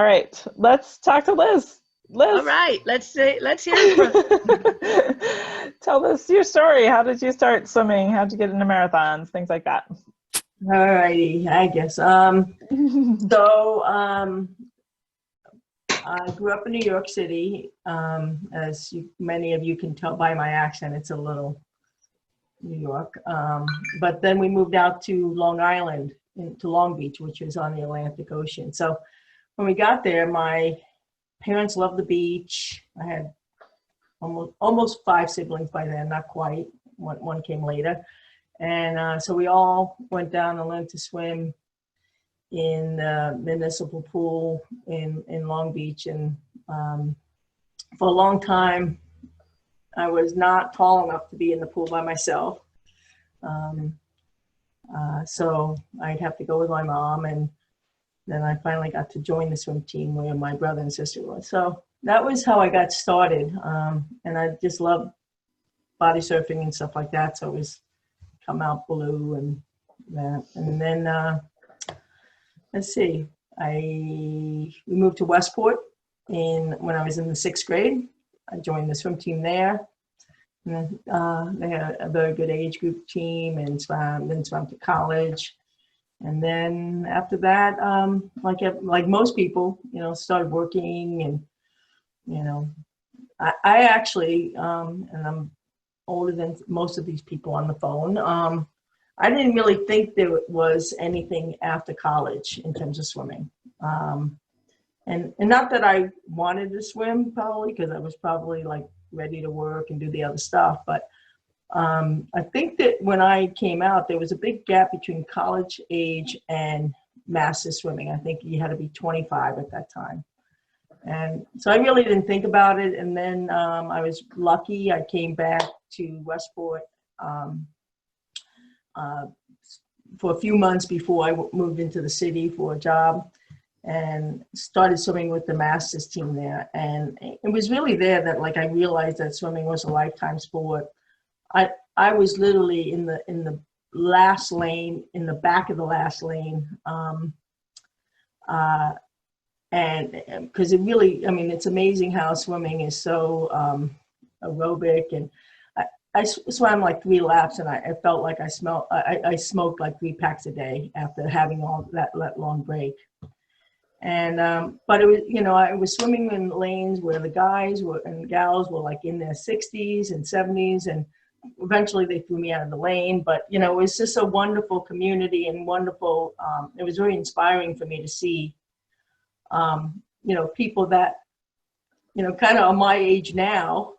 All right, let's talk to Liz. All Liz, right, let's hear it from. tell us your story. How did you start swimming? How did you get into marathons? Things like that. All righty, I guess. So I grew up in New York City. As many of you can tell by my accent, it's a little New York. But then we moved out to Long Island, to Long Beach, which is on the Atlantic Ocean. So when we got there, my parents loved the beach. I had almost 5 siblings by then, not quite. One came later. And so we all went down and learned to swim in the municipal pool in Long Beach. And for a long time, I was not tall enough to be in the pool by myself. So I'd have to go with my mom, and then I finally got to join the swim team where my brother and sister were. So that was how I got started. And I just loved body surfing and stuff like that. So it was Come Out Blue and that. And then, let's see, we moved to Westport when I was in the 6th grade. I joined the swim team there. And they had a very good age group team, and then swam to college. And then after that, like most people, started working. And, I actually, and I'm older than most of these people on the phone, I didn't really think there was anything after college in terms of swimming. And not that I wanted to swim, probably, because I was probably like ready to work and do the other stuff. But I think that when I came out, there was a big gap between college age and master swimming. I think you had to be 25 at that time. And so I really didn't think about it. And then I was lucky. I came back to Westport for a few months before I moved into the city for a job, and started swimming with the masters team there. And it was really there that I realized that swimming was a lifetime sport. I was literally in the last lane, in the back of the last lane. And because it really, it's amazing how swimming is so aerobic. And I swam like 3 laps, and I felt like I smoked like 3 packs a day after having all that long break. And but it was, I was swimming in lanes where the guys and gals were like in their 60s and 70s, and eventually they threw me out of the lane. But it was just a wonderful community and wonderful. It was very inspiring for me to see, people that, kind of are my age now,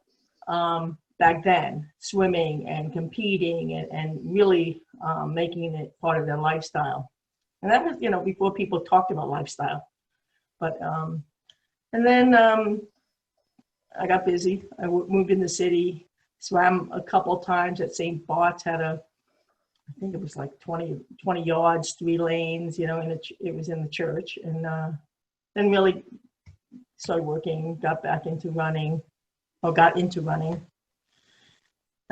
back then, swimming and competing and really making it part of their lifestyle. And that was, before people talked about lifestyle. But, and then I got busy. I moved in the city, swam a couple of times at St. Bart's, I think it was like 20 yards, 3 lanes, it was in the church. And then really started working, got into running.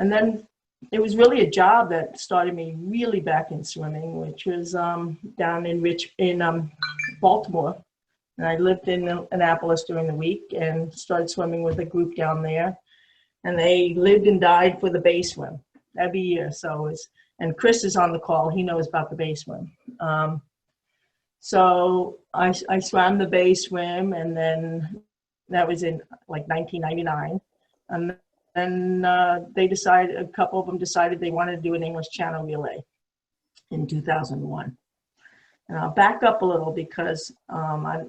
And then it was really a job that started me really back in swimming, which was down in Baltimore. And I lived in Annapolis during the week and started swimming with a group down there. And they lived and died for the bay swim every year. And Chris is on the call. He knows about the bay swim. So I swam the bay swim, and then that was in like 1999. And then a couple of them decided they wanted to do an English Channel relay in 2001. And I'll back up a little because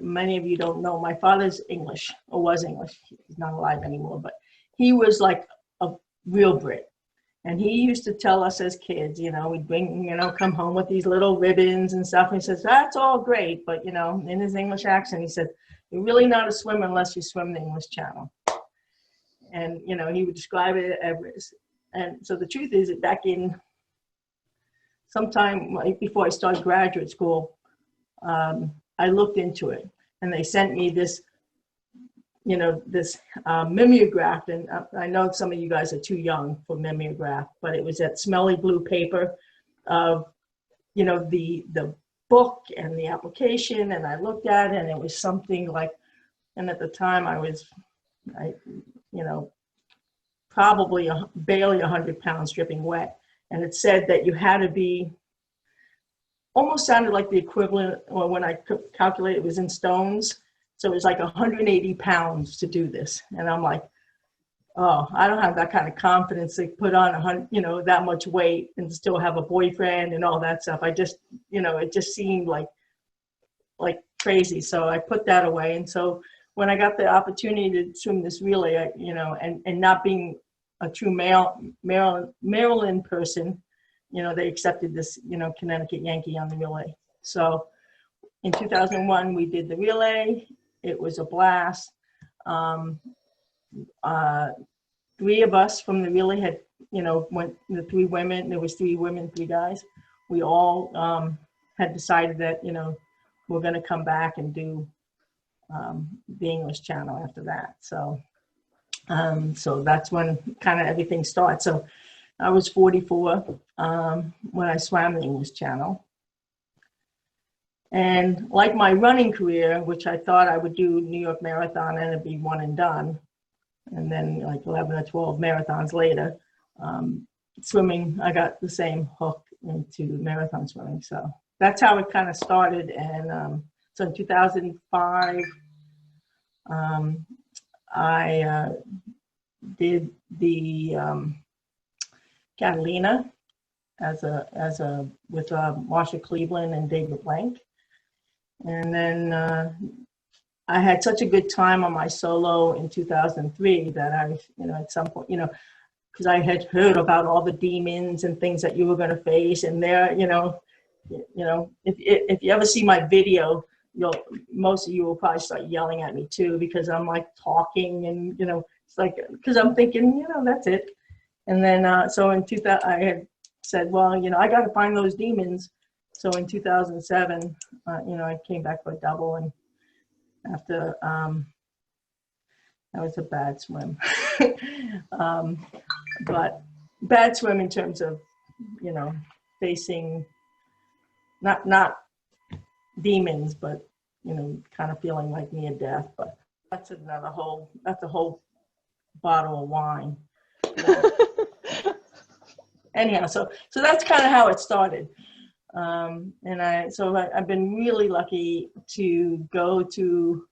many of you don't know, my father's English, or was English. He's not alive anymore, but he was like a real Brit. And he used to tell us as kids, we'd bring, come home with these little ribbons and stuff. And he says, that's all great. But, in his English accent, he said, you're really not a swimmer unless you swim the English Channel. And, he would describe it as, and so the truth is that back in sometime right before I started graduate school, I looked into it, and they sent me this, this mimeograph. And I know some of you guys are too young for mimeograph, but it was that smelly blue paper of, the book and the application, and I looked at it, and it was something like, and at the time you know, probably barely 100 pounds dripping wet. And it said that you had to be, almost sounded like the equivalent, or when I calculated it was in stones. So it was like 180 pounds to do this. And I'm like, oh, I don't have that kind of confidence to put on 100, you know, that much weight and still have a boyfriend and all that stuff. I just, you know, it just seemed like crazy. So I put that away. And so when I got the opportunity to swim this relay, you know, and not being a true Maryland person, you know, they accepted this, you know, Connecticut Yankee on the relay. So in 2001, we did the relay. It was a blast. 3 of us from the relay had, you know, the 3 women, there was 3 women, 3 guys. We all had decided that, you know, we're going to come back and do the English Channel after that. So, so that's when kind of everything starts. So I was 44 when I swam the English Channel. And like my running career, which I thought I would do New York Marathon and it'd be one and done, and then like 11 or 12 marathons later, swimming, I got the same hook into marathon swimming. So that's how it kind of started. And so in 2005, I did the Catalina with Marsha Cleveland and David Blank. And then I had such a good time on my solo in 2003 that I, you know, at some point, you know, because I had heard about all the demons and things that you were going to face, and there, you know, if you ever see my video, most of you will probably start yelling at me too, because I'm like talking, and you know, it's like, because I'm thinking, you know, that's it. And then so in 2000, I had said, well, you know, I got to find those demons. So in 2007, you know, I came back for a double, and after that was a bad swim, but bad swim in terms of, you know, facing not demons, but you know, kind of feeling like near death. But that's a whole bottle of wine. Anyhow, so that's kind of how it started. And I've been really lucky to go to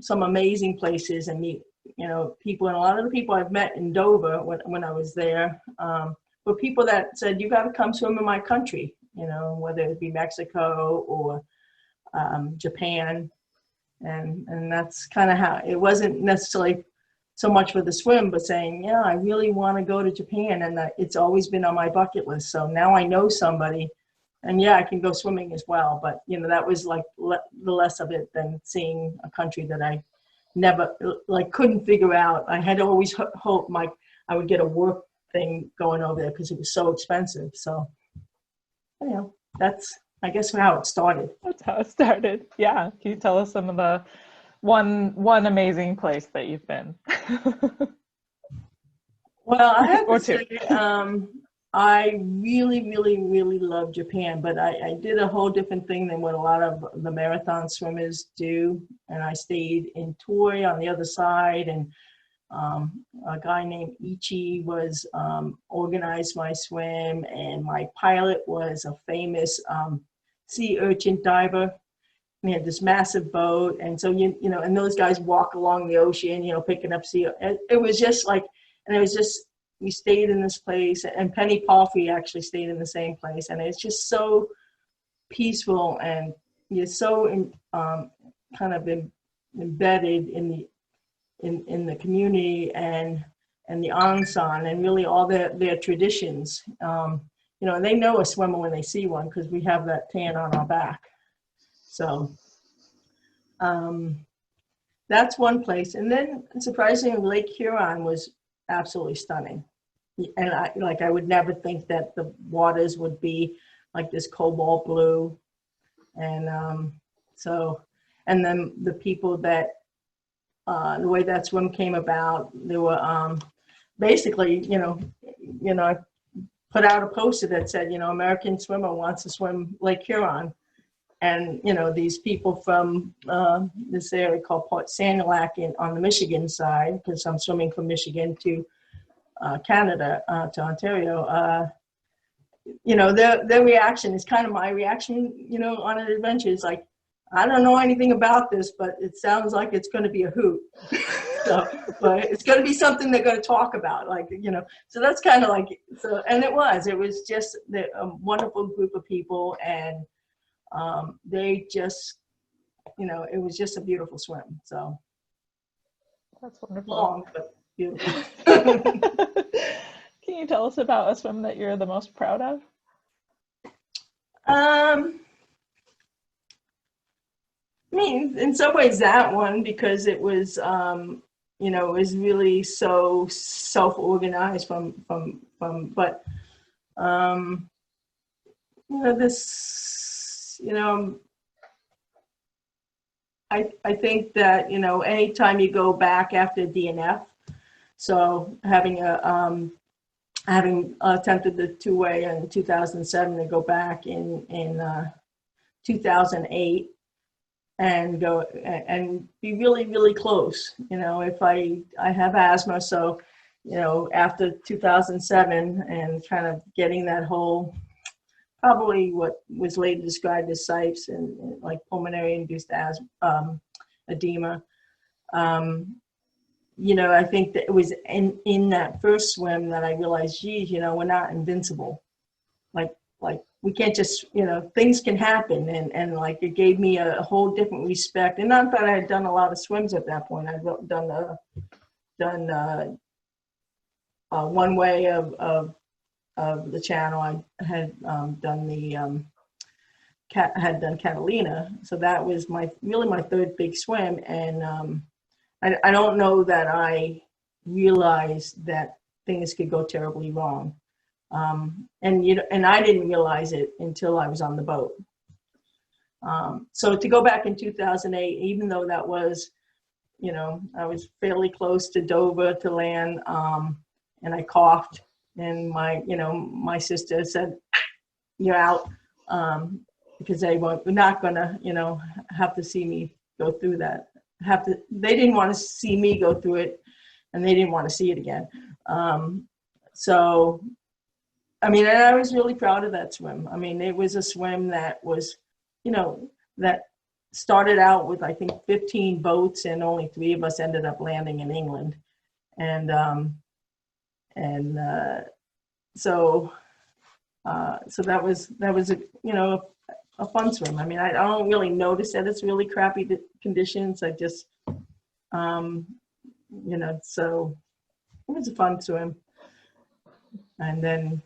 some amazing places and meet, you know, people. And a lot of the people I've met in Dover when I was there were people that said, you got to come swim in my country, you know, whether it be Mexico or Japan. And that's kind of how it wasn't necessarily so much for the swim, but saying, yeah, I really want to go to Japan, and it's always been on my bucket list. So now I know somebody, and yeah, I can go swimming as well. But you know, that was like the less of it than seeing a country that I never couldn't figure out. I had always hoped I would get a work thing going over there because it was so expensive. So, you know, that's, I guess, how it started. That's how it started. Yeah. Can you tell us some of the one amazing place that you've been? Well, I have to say, I really, really, really love Japan, but I did a whole different thing than what a lot of the marathon swimmers do. And I stayed in Toi on the other side, and a guy named Ichi was organized my swim, and my pilot was a famous sea urchin diver. We had this massive boat, and so you know, and those guys walk along the ocean, you know, picking up sea. It was just like, and it was just, we stayed in this place, and Penny Palfrey actually stayed in the same place, and it's just so peaceful, and you're so kind of embedded in the community and the onsen, and really all their traditions. You know, and they know a swimmer when they see one because we have that tan on our back. So that's one place. And then surprisingly, Lake Huron was absolutely stunning. And I would never think that the waters would be like this cobalt blue. And and then the people that, the way that swim came about, they were basically, you know, put out a poster that said, you know, American swimmer wants to swim Lake Huron. And, you know, these people from this area called Port Sanilac on the Michigan side, because I'm swimming from Michigan to Canada, to Ontario, you know, their reaction is kind of my reaction, you know, on an adventure. It's like, I don't know anything about this, but it sounds like it's going to be a hoot. So, but it's going to be something they're going to talk about, like, you know, so that's kind of like, so, and it was just a wonderful group of people, and they just, you know, it was just a beautiful swim. So That's wonderful. Long, but beautiful. Can you tell us about a swim that you're the most proud of? I mean, in some ways that one, because it was, you know, it was really so self-organized but, you know, this, you know, I think that, you know, anytime you go back after DNF, so having attempted the two-way in 2007, to go back in 2008 and go and be really, really close. You know, if I have asthma, so, you know, after 2007 and kind of getting that whole, probably what was later described as SIPes and like pulmonary induced edema. You know, I think that it was in that first swim that I realized, geez, you know, we're not invincible. Like we can't just, you know, things can happen, and like it gave me a whole different respect. And not that I had done a lot of swims at that point. I'd done one way of the channel. I had done Catalina, so that was really my third big swim. And I don't know that I realized that things could go terribly wrong. And you know, and I didn't realize it until I was on the boat. So to go back in 2008, even though that was, you know, I was fairly close to Dover to land, and I coughed, and my sister said, "You're out," because they were not gonna, you know, have to see me go through that. They didn't want to see me go through it, and they didn't want to see it again. So, I mean, and I was really proud of that swim. I mean, it was a swim that was, you know, that started out with, I think, 15 boats, and only 3 of us ended up landing in England. And so that was a, you know, a fun swim. I mean, I don't really notice that it's really crappy conditions. I just, you know, so it was a fun swim. And then,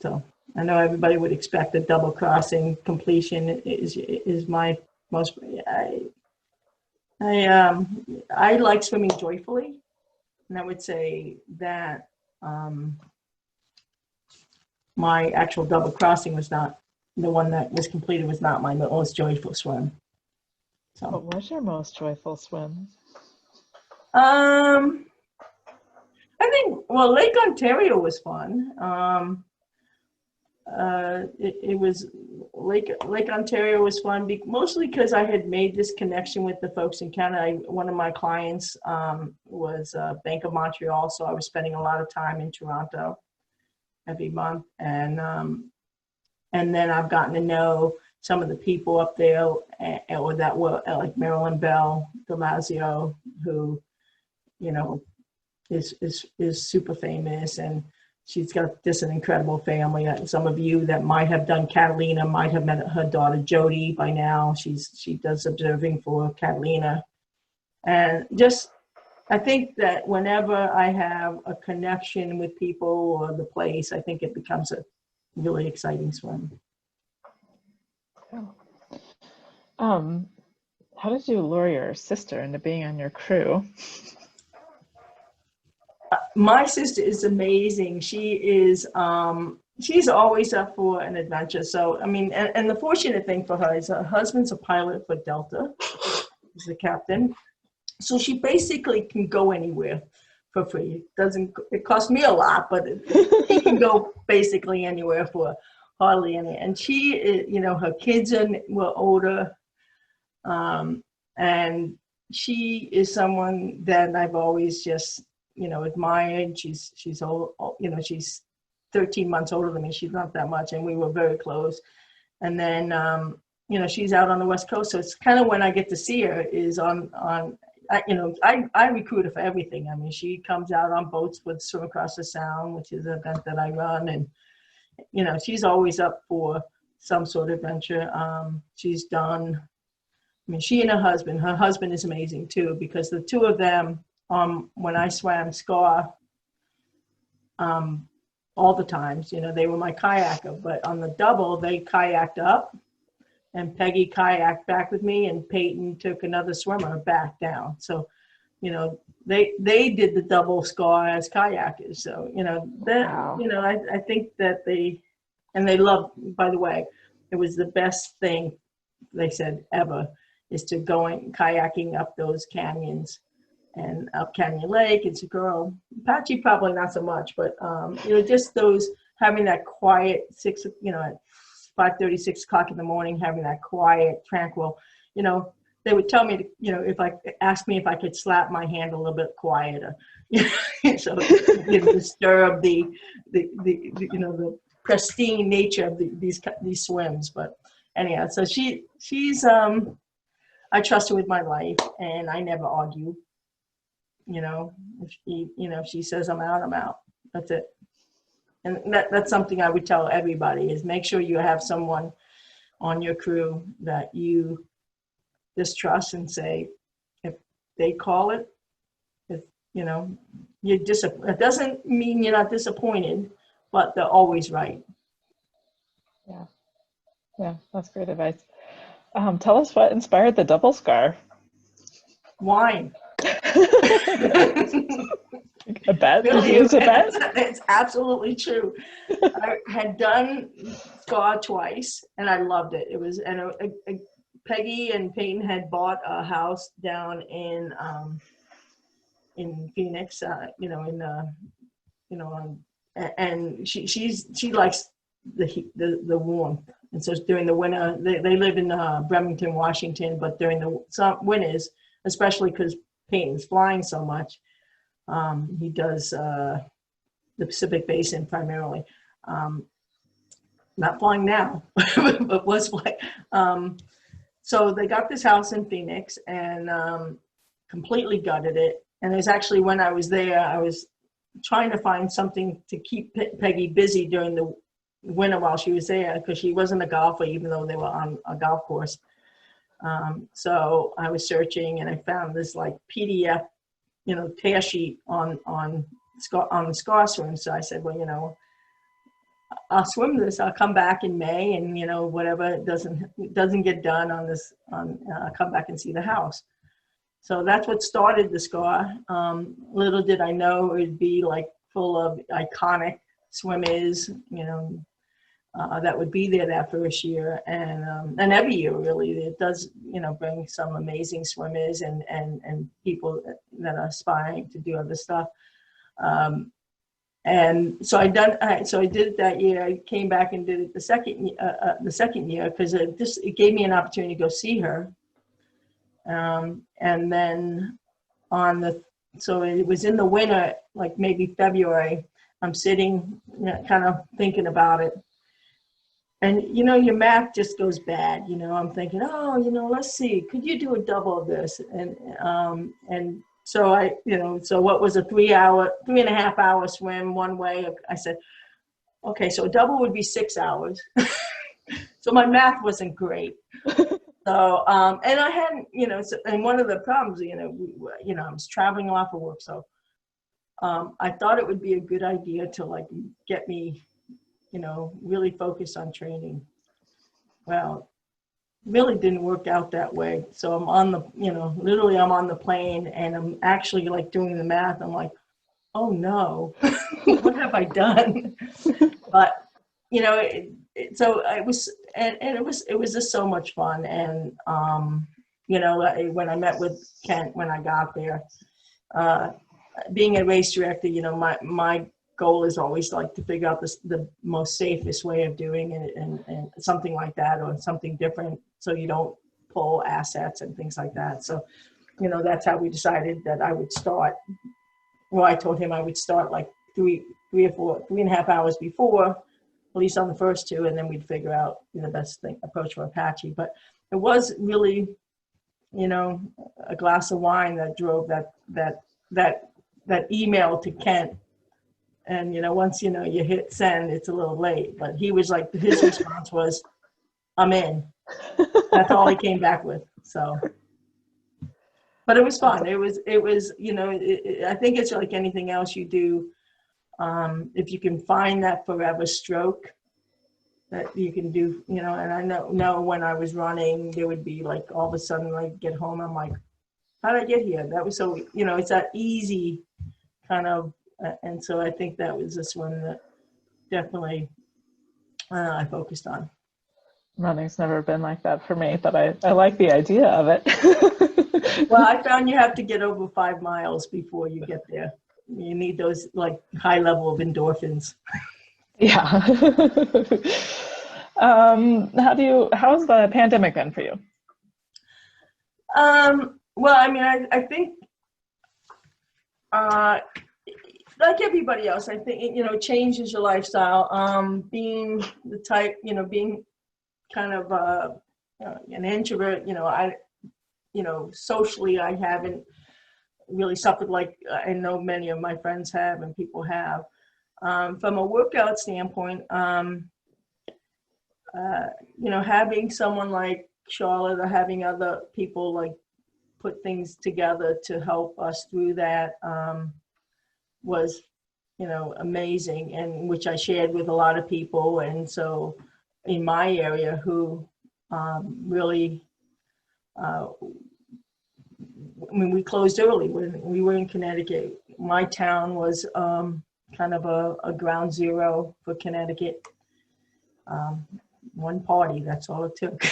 so I know everybody would expect a double crossing completion is my most, I like swimming joyfully. And I would say that my actual double crossing was not, the one that was completed was not my most joyful swim. So What was your most joyful swim? I think, well, Lake Ontario was fun. It was Lake Ontario was fun, mostly because I had made this connection with the folks in Canada. One of my clients was Bank of Montreal, so I was spending a lot of time in Toronto every month, and then I've gotten to know some of the people up there, or that were like Marilyn Bell Damasio, who, you know, is super famous, and she's got just an incredible family. Some of you that might have done Catalina might have met her daughter Jody by now. She does observing for Catalina, and just, I think that whenever I have a connection with people or the place, I think it becomes a really exciting swim. How did you lure your sister into being on your crew? My sister is amazing. She is, she's always up for an adventure. So, I mean, and the fortunate thing for her is her husband's a pilot for Delta. He's the captain. So she basically can go anywhere for free. It costs me a lot, but he can go basically anywhere for hardly any. And she, you know, her kids were older, and she is someone that I've always just, you know, admired. She's old, you know, she's 13 months older than me. She's not that much, and we were very close. And then, you know, she's out on the West Coast, so it's kind of when I get to see her is you know, I recruit her for everything. I mean, she comes out on boats with Swim Across the Sound, which is an event that I run, and you know, she's always up for some sort of venture. She's done. I mean, she and her husband is amazing too, because the two of them, when I swam SCAR, all the times, you know, they were my kayaker, but on the double, they kayaked up and Peggy kayaked back with me and Peyton took another swimmer back down. So, you know, they did the double SCAR as kayakers. So, you know, that, wow. You know, I think that they love, by the way, it was the best thing they said ever, is to going kayaking up those canyons and up Canyon Lake and Socorro. Apache probably not so much, but you know, just those, having that quiet at 5:30, 6 o'clock in the morning, having that quiet, tranquil, you know, they would tell me to, you know, ask me if I could slap my hand a little bit quieter, so it didn't disturb the you know, the pristine nature of these swims. But anyhow, so she's I trust her with my life, and I never argue. You know, if she says I'm out, I'm out. That's it. And that's something I would tell everybody, is make sure you have someone on your crew that you just trust and say, if they call it, you know, it doesn't mean you're not disappointed, but they're always right. Yeah. Yeah, that's great advice. Tell us what inspired the double SCAR. Wine. A bet? Really, Is a bet? It's absolutely true. I had done SCAR twice, and I loved it. It was, and Peggy and Peyton had bought a house down in Phoenix, you know, and she likes the warmth. And so during the winter, they live in Bremerton, Washington, but during some winters, especially because Peyton's flying so much, he does the Pacific Basin primarily. Not flying now, but was flying. So they got this house in Phoenix and completely gutted it. And it was actually, when I was there, I was trying to find something to keep Peggy busy during the winter while she was there, because she wasn't a golfer, even though they were on a golf course. So I was searching, and I found this like PDF, you know, tear sheet on the SCAR swim. So I said, well, you know, I'll swim this. I'll come back in May, and you know, whatever doesn't get done on this, I'll come back and see the house. So that's what started the SCAR. Little did I know it'd be like full of iconic swimmers, you know, that would be there that first year, and every year really it does, you know, bring some amazing swimmers and people that are aspiring to do other stuff. And so I did it that year. I came back and did it the second year because it gave me an opportunity to go see her. And then so it was in the winter, like maybe February. I'm sitting, you know, kind of thinking about it. And, you know, your math just goes bad. You know, I'm thinking, oh, you know, let's see, could you do a double of this? And so I, you know, so what was a 3.5 hour swim one way? I said, okay, so a double would be 6 hours. So my math wasn't great. So, and I hadn't, you know, and one of the problems, you know, I was traveling a lot for work. So I thought it would be a good idea to like get me, you know, really focused on training. Well, really didn't work out that way. So I'm on the, you know, literally I'm on the plane and I'm actually like doing the math. I'm like, oh no, what have I done? But, you know, so it was, and it was just so much fun. And, you know, when I met with Kent, when I got there, being a race director, my goal is always like to figure out the most safest way of doing it, and something like that, or something different, so you don't pull assets and things like that. So, that's how we decided that I would start. Well, I told him I would start like 3.5 hours before, at least on the first two, and then we'd figure out the best approach for Apache. But it was really, a glass of wine that drove that email to Kent. And once you hit send, it's a little late. But he was like, his response was, "I'm in." That's all he came back with. So. But it was fun. It was, I think it's like anything else you do. If you can find that forever stroke that you can do, and I know when I was running, there would be like, all of a sudden I get home, I'm like, how did I get here? That was so, it's that easy kind of, and so I think that was this one that definitely I focused on. Running's never been like that for me, but I like the idea of it. Well, I found you have to get over 5 miles before you get there. You need those like high level of endorphins. Yeah. How's the pandemic been for you? Well, I mean, I think, like everybody else, I think, changes your lifestyle. Being the type, being kind of an introvert, socially, I haven't really suffered like I know many of my friends have and people have. From a workout standpoint, having someone like Charlotte or having other people like put things together to help us through that was, amazing, and which I shared with a lot of people. And so in my area who really, we closed early when we were in Connecticut. My town was kind of a ground zero for Connecticut. One party, that's all it took.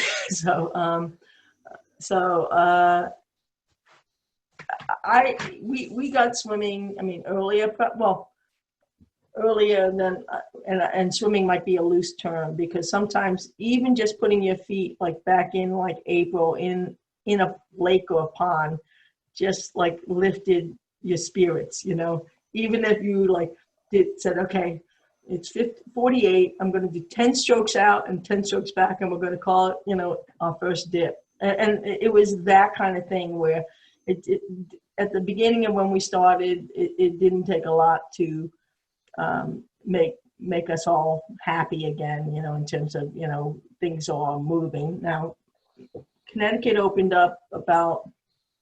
We got swimming, I mean, earlier than, and swimming might be a loose term, because sometimes even just putting your feet like back in like April in a lake or a pond just like lifted your spirits, even if you like said, okay, it's 48, I'm going to do 10 strokes out and 10 strokes back, and we're going to call it, our first dip. And it was that kind of thing where it at the beginning of when we started, it didn't take a lot to make us all happy again, in terms of, things all moving. Now, Connecticut opened up about,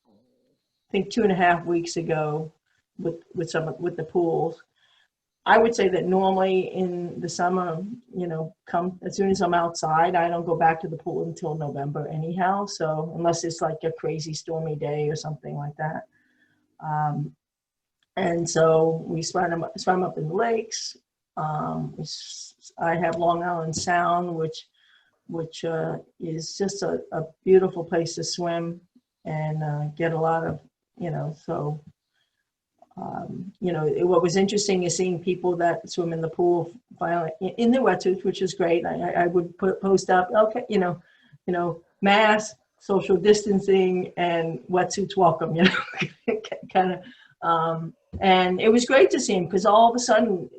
I think 2.5 weeks ago with the pools. I would say that normally in the summer, come as soon as I'm outside, I don't go back to the pool until November anyhow. So unless it's like a crazy stormy day or something like that. And so we swam up in the lakes. I have Long Island Sound, which is just a beautiful place to swim and get a lot of, what was interesting is seeing people that swim in the pool finally in their wetsuits, which is great. I would post up, okay, mask, social distancing, and wetsuits welcome, kind of. And it was great to see them, because all of a sudden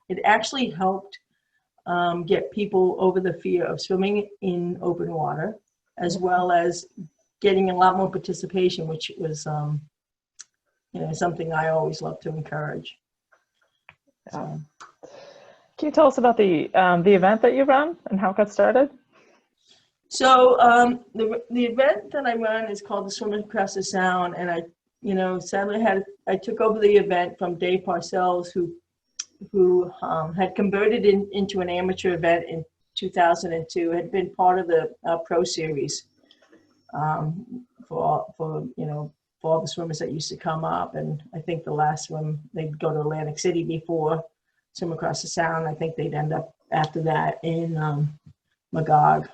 it actually helped get people over the fear of swimming in open water, as well as getting a lot more participation, which was something I always love to encourage. So. Can you tell us about the event that you run and how it got started? So the event that I run is called the Swim Across the Sound, and sadly I took over the event from Dave Parcells, who had converted into an amateur event in 2002, had been part of the Pro Series for all the swimmers that used to come up. And I think the last swim, they'd go to Atlantic City before Swim Across the Sound. I think they'd end up after that in Magog.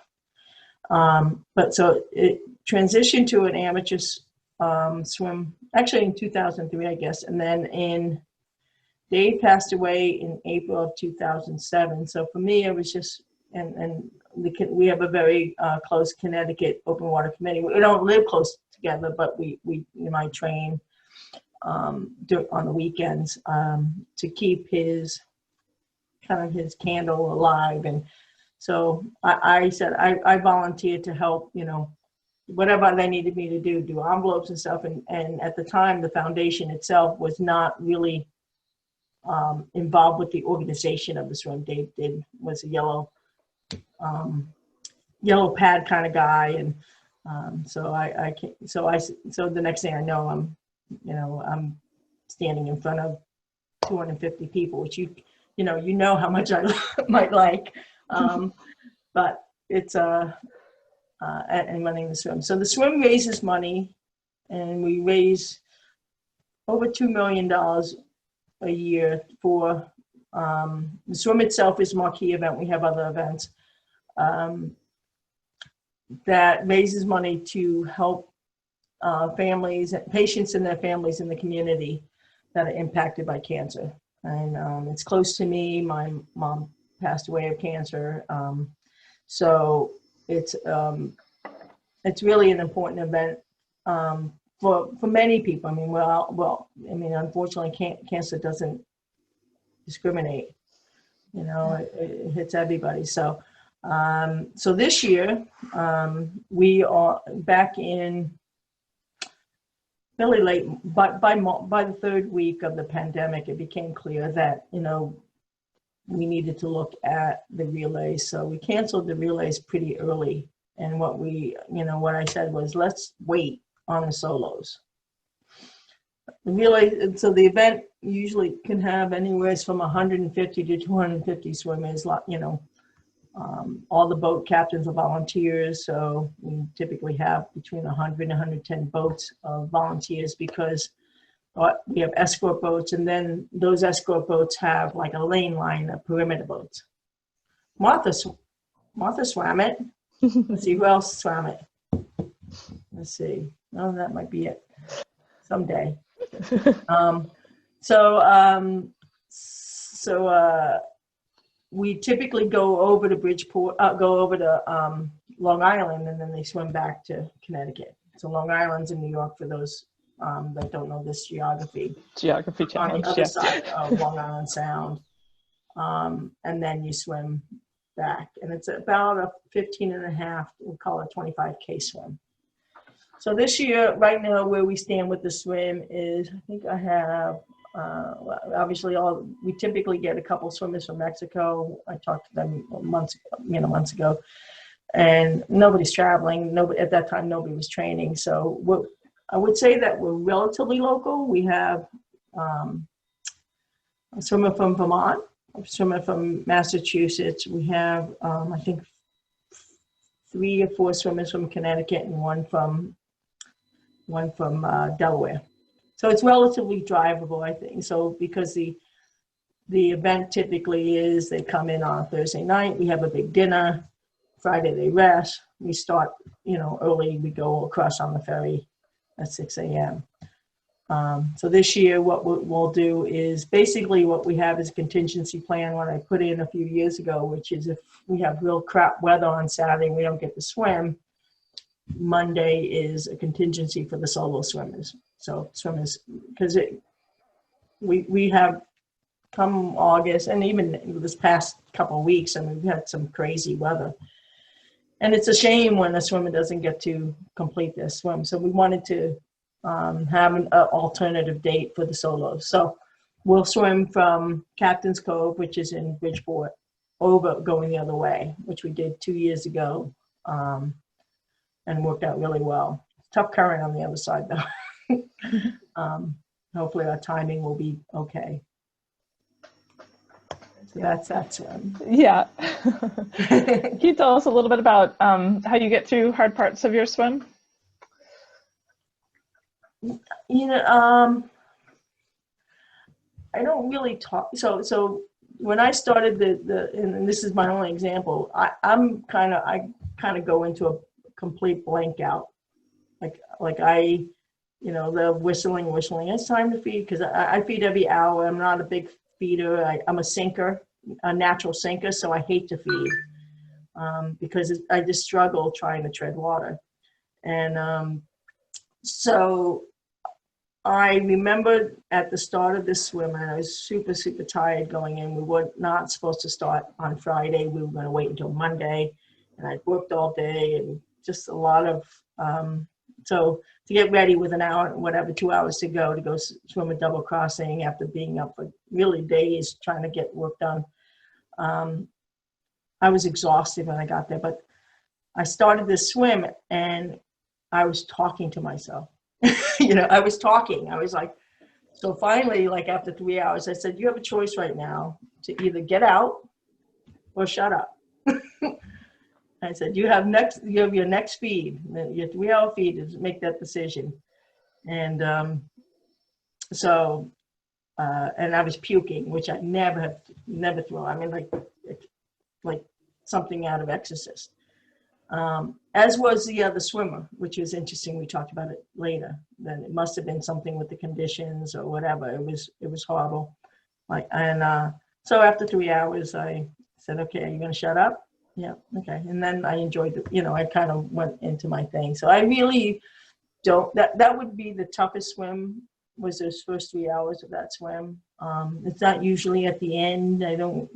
But so it transitioned to an amateur swim, actually in 2003, I guess. And then Dave passed away in April of 2007. So for me, it was just, and we have a very close Connecticut open water committee. We don't live close together, but I train on the weekends to keep his candle alive. And so I said I volunteered to help, whatever they needed me to do envelopes and stuff. And at the time, the foundation itself was not really involved with the organization of the swim. Dave was a yellow pad kind of guy, and so the next thing I know, I'm standing in front of 250 people, which you know how much I might like, but it's and running the swim. So the swim raises money, and we raise over $2 million a year for the swim itself is a marquee event. We have other events that raises money to help families, patients and their families in the community that are impacted by cancer. And it's close to me. My mom passed away of cancer. So it's really an important event for many people. I mean, unfortunately, cancer doesn't discriminate. It hits everybody. So this year, we are back in really late, but by the third week of the pandemic, it became clear that, we needed to look at the relays. So we canceled the relays pretty early. And what I said was, let's wait on the solos. The relay, so the event usually can have anywhere from 150 to 250 swimmers, all the boat captains are volunteers. So we typically have between 100 and 110 boats of volunteers, because we have escort boats, and then those escort boats have like a lane line of perimeter boats. Martha swam it. Let's see, who else swam it? Let's see. Oh, that might be it someday. We typically go over to Bridgeport, go over to Long Island, and then they swim back to Connecticut. So Long Island's in New York, for those that don't know this geography. Geography challenge, on the other yeah. side of Long Island Sound. And then you swim back. And it's about a 15 and a half, we'll call it 25K swim. So this year, right now, where we stand with the swim is, I think I have, obviously, we typically get a couple swimmers from Mexico. I talked to them months ago, and nobody's traveling. At that time, nobody was training. So I would say that we're relatively local. We have a swimmer from Vermont, a swimmer from Massachusetts. We have, I think, 3 or 4 swimmers from Connecticut, and one from Delaware. So it's relatively drivable, I think. So because the event typically is they come in on a Thursday night, we have a big dinner, Friday they rest, we start, early, we go across on the ferry at 6 a.m. So this year, what we'll do is basically what we have is a contingency plan, what I put in a few years ago, which is if we have real crap weather on Saturday and we don't get to swim, Monday is a contingency for the solo swimmers. So swimmers, because we have come August, and even this past couple of weeks, and we've had some crazy weather. And it's a shame when a swimmer doesn't get to complete their swim. So we wanted to have an alternative date for the solos. So we'll swim from Captain's Cove, which is in Bridgeport, over going the other way, which we did 2 years ago, and worked out really well. Tough current on the other side, though. Hopefully our timing will be okay. So that's that swim. Yeah. Can you tell us a little bit about how you get through hard parts of your swim? I don't really talk. So when I started and this is my only example, I kind of go into a complete blank out. Like I you know, the whistling, it's time to feed, because I feed every hour. I'm not a big feeder. I'm a sinker, a natural sinker, so I hate to feed because I just struggle trying to tread water. And so I remember at the start of this swim, and I was super, super tired going in. We were not supposed to start on Friday. We were going to wait until Monday, and I'd worked all day and just a lot of, so to get ready with an hour, whatever, 2 hours to go swim a double crossing after being up for really days trying to get work done. I was exhausted when I got there, but I started this swim and I was talking to myself. You know, I was talking. I was like, so finally, like after 3 hours, I said, you have a choice right now to either get out or shut up. I said, you have your next feed, your 3 hour feed is make that decision. And and I was puking, which I never throw. I mean, like something out of Exorcist. As was the other swimmer, which was interesting. We talked about it later. Then it must have been something with the conditions or whatever. It was horrible. So after 3 hours, I said, okay, are you going to shut up? Yeah. Okay. And then I enjoyed it. You know, I kind of went into my thing. So I really don't, that would be the toughest swim, was those first 3 hours of that swim. It's not usually at the end. I don't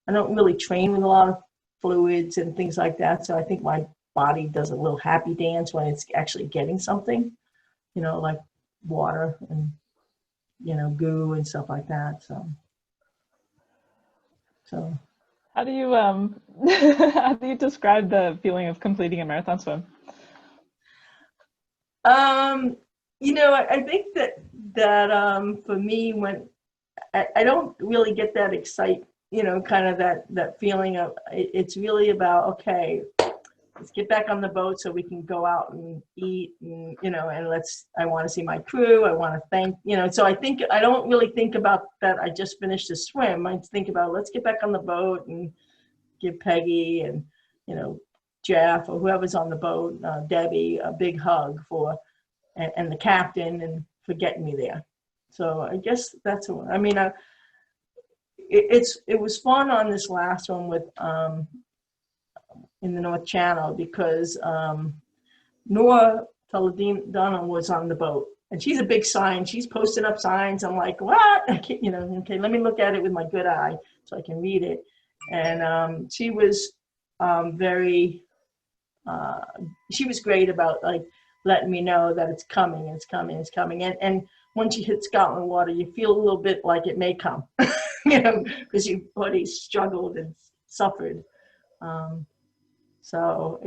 really train with a lot of fluids and things like that. So I think my body does a little happy dance when it's actually getting something, you know, like water and, you know, goo and stuff like that. So. How do you how do you describe the feeling of completing a marathon swim? You know, I think that for me, when I don't really get that you know, kind of that feeling of, it's really about, okay, let's get back on the boat so we can go out and eat, and, you know, and I want to see my crew. I want to thank, you know, so I think I don't really think about that I just finished a swim. I think about, let's get back on the boat and give Peggy and, you know, Jeff or whoever's on the boat, Debbie, a big hug and the captain, and for getting me there. So I guess that's what, I mean, it was fun on this last one with in the North Channel, because Nora Toledano was on the boat, and she's a big sign. She's posting up signs. I'm like, what? I can't, you know, okay, let me look at it with my good eye so I can read it. And she was she was great about like letting me know that it's coming, it's coming, it's coming. And once you hit Scotland water, you feel a little bit like it may come, you know, because your body struggled and suffered. So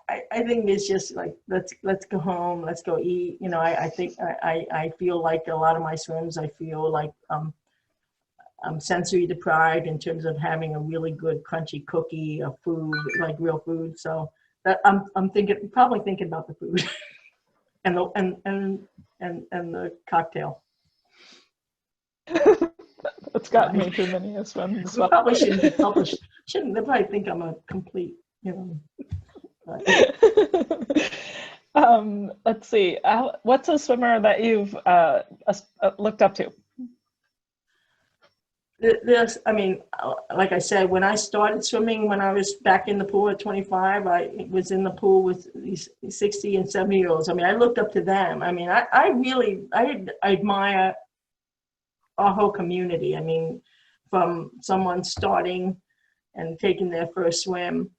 I think it's just like, let's go home, let's go eat. You know, I think I feel like a lot of my swims, I feel like I'm sensory deprived in terms of having a really good crunchy cookie of food, like real food. So that I'm probably thinking about the food and the cocktail. It's gotten me through many a swim as well. Probably shouldn't be published. Shouldn't. They probably think I'm a complete, you know. Let's see. What's a swimmer that you've looked up to? I mean, like I said, when I started swimming, when I was back in the pool at 25, I was in the pool with these 60 and 70-year-olds. I mean, I looked up to them. I mean, I really admire our whole community. I mean, from someone starting and taking their first swim.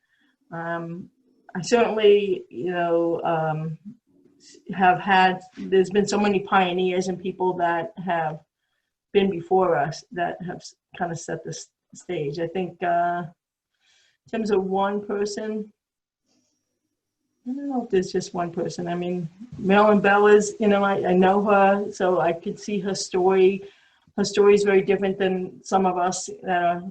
I certainly, you know, there's been so many pioneers and people that have been before us that have kind of set the stage. I think in terms of one person, I don't know if there's just one person. I mean, Marilyn Bella's, you know, I know her, so I could see her story. Her story is very different than some of us that are,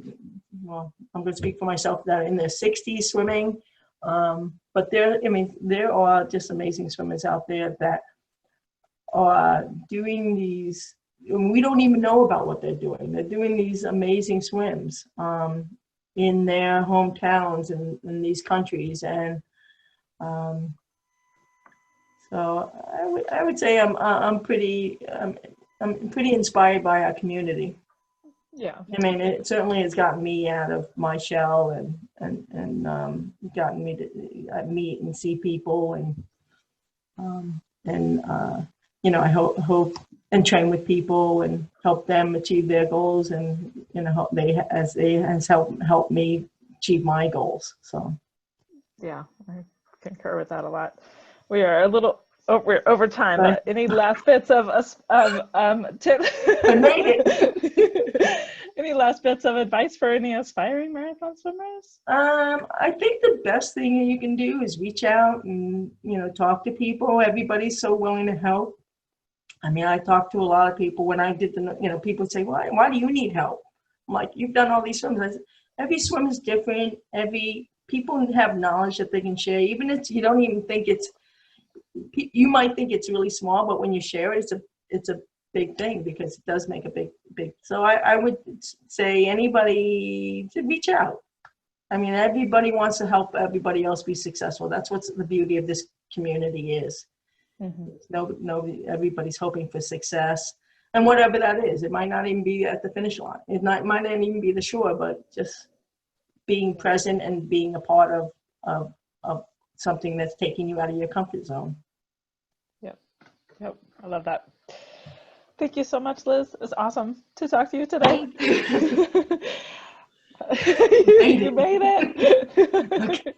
well, I'm going to speak for myself, that are in their 60s swimming. But there are just amazing swimmers out there that are doing these, we don't even know about what they're doing. They're doing these amazing swims in their hometowns and in these countries. And So I would say I'm pretty inspired by our community. Yeah. I mean, it certainly has gotten me out of my shell and gotten me to meet and see people you know, I hope and train with people and help them achieve their goals, and you know, help they has helped me achieve my goals. So Yeah, I concur with that a lot. We are a little over time, Right. but any last bits of us tip? I made it. Any last bits of advice for any aspiring marathon swimmers? I think the best thing you can do is reach out and, you know, talk to people. Everybody's so willing to help. I mean, I talked to a lot of people when I did the, you know, people say, why do you need help? I'm like, you've done all these swims. I said, every swim is different. People have knowledge that they can share. Even if you don't even think you might think it's really small, but when you share it, it's a big thing, because it does make a big. So I would say anybody to reach out. I mean, everybody wants to help everybody else be successful. That's what's the beauty of this community is. Nobody, everybody's hoping for success, and whatever that is. It might not even be at the finish line. Might not even be the shore, but just being present and being a part of something that's taking you out of your comfort zone. Yep, I love that. Thank you so much, Liz. It's awesome to talk to you today. You made it. Okay.